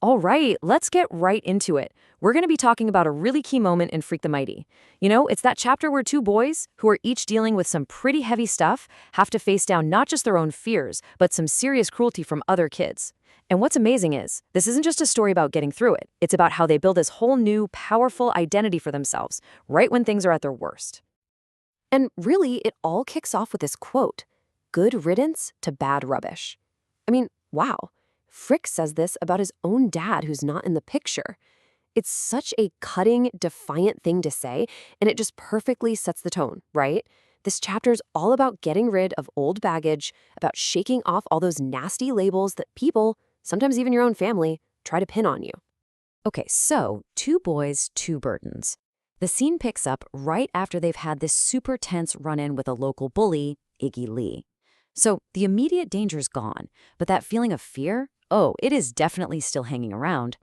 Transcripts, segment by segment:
All right, let's get right into it. We're going to be talking about a really key moment in Freak the Mighty. It's that chapter where two boys, who are each dealing with some pretty heavy stuff, have to face down not just their own fears, but some serious cruelty from other kids. And what's amazing is, this isn't just a story about getting through it. It's about how they build this whole new, powerful identity for themselves, right when things are at their worst. And really, it all kicks off with this quote, "Good riddance to bad rubbish." I mean, wow. Frick says this about his own dad who's not in the picture. It's such a cutting, defiant thing to say, and it just perfectly sets the tone, right? This chapter is all about getting rid of old baggage, about shaking off all those nasty labels that people, sometimes even your own family, try to pin on you. Okay, so two boys, two burdens. The scene picks up right after they've had this super tense run-in with a local bully, Iggy Lee. So the immediate danger's gone, but that feeling of fear, oh, it is definitely still hanging around.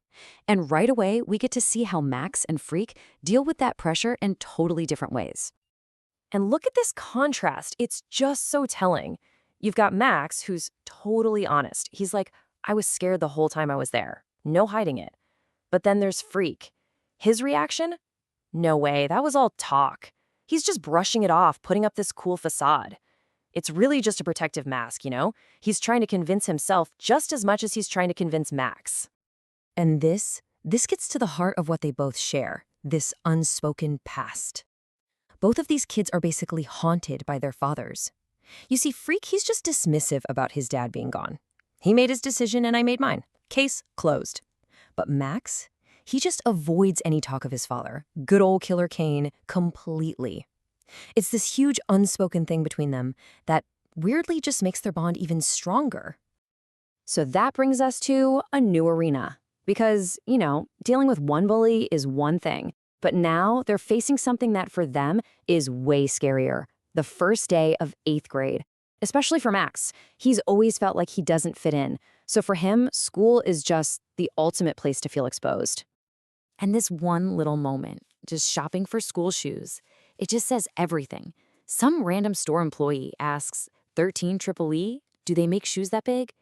And right away, we get to see how Max and Freak deal with that pressure in totally different ways. And look at this contrast. It's just so telling. You've got Max, who's totally honest. He's like, I was scared the whole time I was there. No hiding it. But then there's Freak. His reaction? No way, that was all talk. He's just brushing it off, putting up this cool facade. It's really just a protective mask, you know? He's trying to convince himself just as much as he's trying to convince Max. And this gets to the heart of what they both share, this unspoken past. Both of these kids are basically haunted by their fathers. You see, Freak, he's just dismissive about his dad being gone. He made his decision and I made mine. Case closed. But Max, he just avoids any talk of his father, good old Killer Kane, completely. It's this huge unspoken thing between them that weirdly just makes their bond even stronger. So that brings us to a new arena. Because, dealing with one bully is one thing, but now they're facing something that for them is way scarier. The first day of 8th grade. Especially for Max. He's always felt like he doesn't fit in. So for him, school is just the ultimate place to feel exposed. And this one little moment, just shopping for school shoes, it just says everything. Some random store employee asks, 13 Triple E, do they make shoes that big?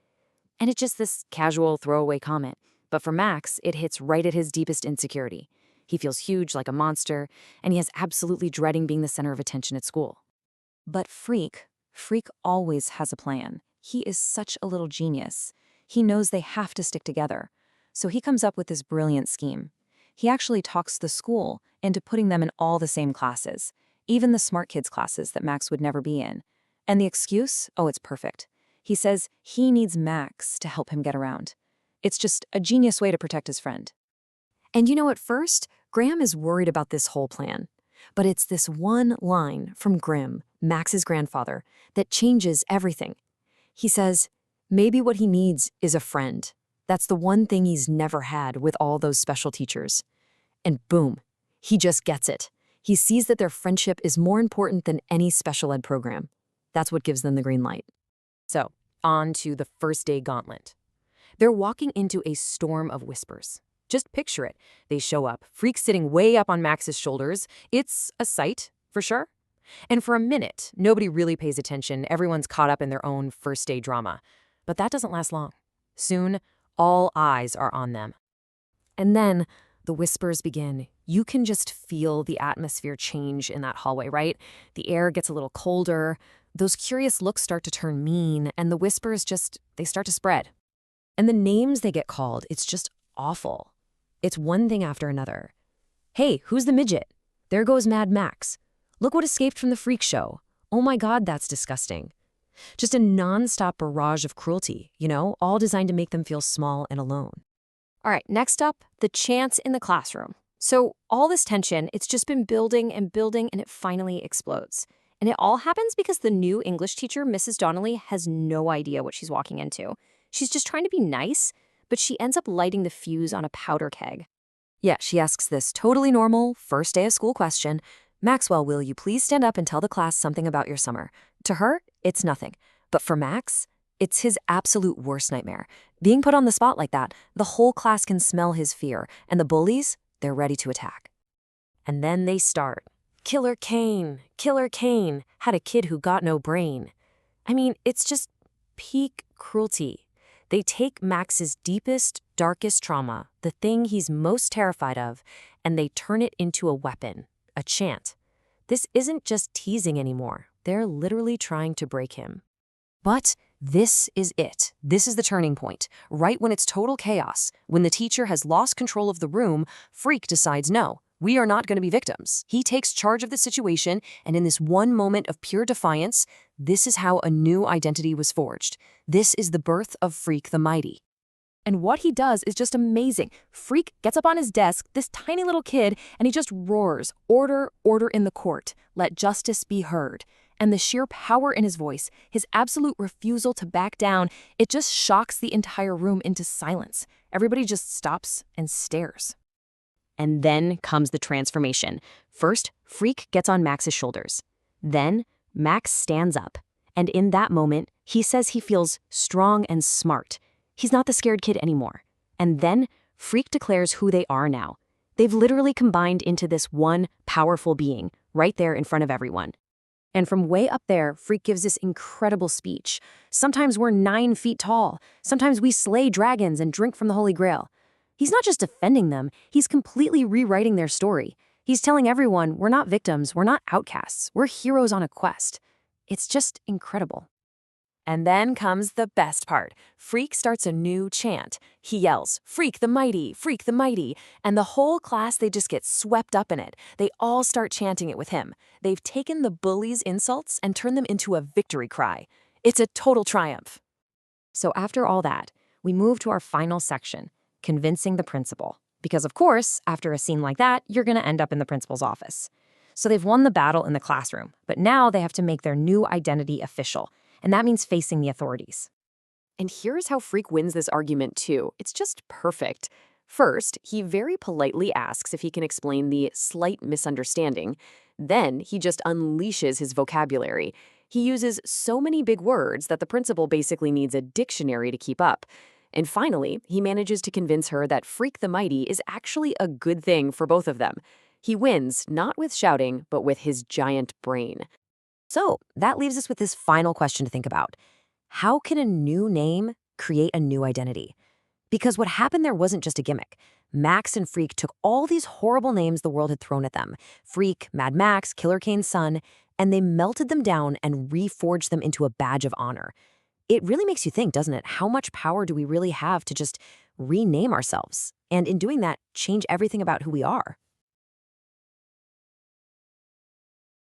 And it's just this casual throwaway comment. But for Max, it hits right at his deepest insecurity. He feels huge like a monster, and he has absolutely dreading being the center of attention at school. But Freak always has a plan. He is such a little genius. He knows they have to stick together. So he comes up with this brilliant scheme. He actually talks the school into putting them in all the same classes, even the smart kids classes that Max would never be in. And the excuse? Oh, it's perfect. He says he needs Max to help him get around. It's just a genius way to protect his friend. And at first, Graham is worried about this whole plan. But it's this one line from Grim, Max's grandfather, that changes everything. He says, maybe what he needs is a friend. That's the one thing he's never had with all those special teachers. And boom, he just gets it. He sees that their friendship is more important than any special ed program. That's what gives them the green light. So, on to the first day gauntlet. They're walking into a storm of whispers. Just picture it. They show up, Freak sitting way up on Max's shoulders. It's a sight, for sure. And for a minute, nobody really pays attention. Everyone's caught up in their own first day drama. But that doesn't last long. Soon, all eyes are on them. And then the whispers begin. You can just feel the atmosphere change in that hallway, right? The air gets a little colder. Those curious looks start to turn mean, and the whispers they start to spread. And the names they get called, it's just awful. It's one thing after another. Hey, who's the midget? There goes Mad Max. Look what escaped from the freak show. Oh my God, that's disgusting. Just a nonstop barrage of cruelty, all designed to make them feel small and alone. All right, next up, the chants in the classroom. So all this tension, it's just been building and building, and it finally explodes. And it all happens because the new English teacher, Mrs. Donnelly, has no idea what she's walking into. She's just trying to be nice, but she ends up lighting the fuse on a powder keg. Yeah, she asks this totally normal, first day of school question, Maxwell, will you please stand up and tell the class something about your summer? To her, it's nothing. But for Max, it's his absolute worst nightmare. Being put on the spot like that, the whole class can smell his fear, and the bullies, they're ready to attack. And then they start. Killer Kane, had a kid who got no brain. I mean, it's just peak cruelty. They take Max's deepest, darkest trauma, the thing he's most terrified of, and they turn it into a weapon, a chant. This isn't just teasing anymore. They're literally trying to break him. But this is it. This is the turning point. Right when it's total chaos, when the teacher has lost control of the room, Freak decides no, we are not going to be victims. He takes charge of the situation, and in this one moment of pure defiance, this is how a new identity was forged. This is the birth of Freak the Mighty. And what he does is just amazing. Freak gets up on his desk, this tiny little kid, and he just roars, "Order, order in the court. Let justice be heard." And the sheer power in his voice, his absolute refusal to back down, it just shocks the entire room into silence. Everybody just stops and stares. And then comes the transformation. First, Freak gets on Max's shoulders. Then, Max stands up. And in that moment, he says he feels strong and smart. He's not the scared kid anymore. And then, Freak declares who they are now. They've literally combined into this one powerful being, right there in front of everyone. And from way up there, Freak gives this incredible speech. Sometimes we're 9 feet tall. Sometimes we slay dragons and drink from the Holy Grail. He's not just defending them, he's completely rewriting their story. He's telling everyone, we're not victims, we're not outcasts, we're heroes on a quest. It's just incredible. And then comes the best part. Freak starts a new chant. He yells, "Freak the Mighty, Freak the Mighty," and the whole class, they just get swept up in it. They all start chanting it with him. They've taken the bullies' insults and turned them into a victory cry. It's a total triumph. So after all that, we move to our final section, convincing the principal. Because of course, after a scene like that, you're going to end up in the principal's office. So they've won the battle in the classroom, but now they have to make their new identity official. And that means facing the authorities. And here's how Freak wins this argument too. It's just perfect. First, he very politely asks if he can explain the slight misunderstanding. Then, he just unleashes his vocabulary. He uses so many big words that the principal basically needs a dictionary to keep up. And finally, he manages to convince her that Freak the Mighty is actually a good thing for both of them. He wins, not with shouting, but with his giant brain. So that leaves us with this final question to think about. How can a new name create a new identity? Because what happened there wasn't just a gimmick. Max and Freak took all these horrible names the world had thrown at them, Freak, Mad Max, Killer Kane's son, and they melted them down and reforged them into a badge of honor. It really makes you think, doesn't it? How much power do we really have to just rename ourselves? And in doing that, change everything about who we are?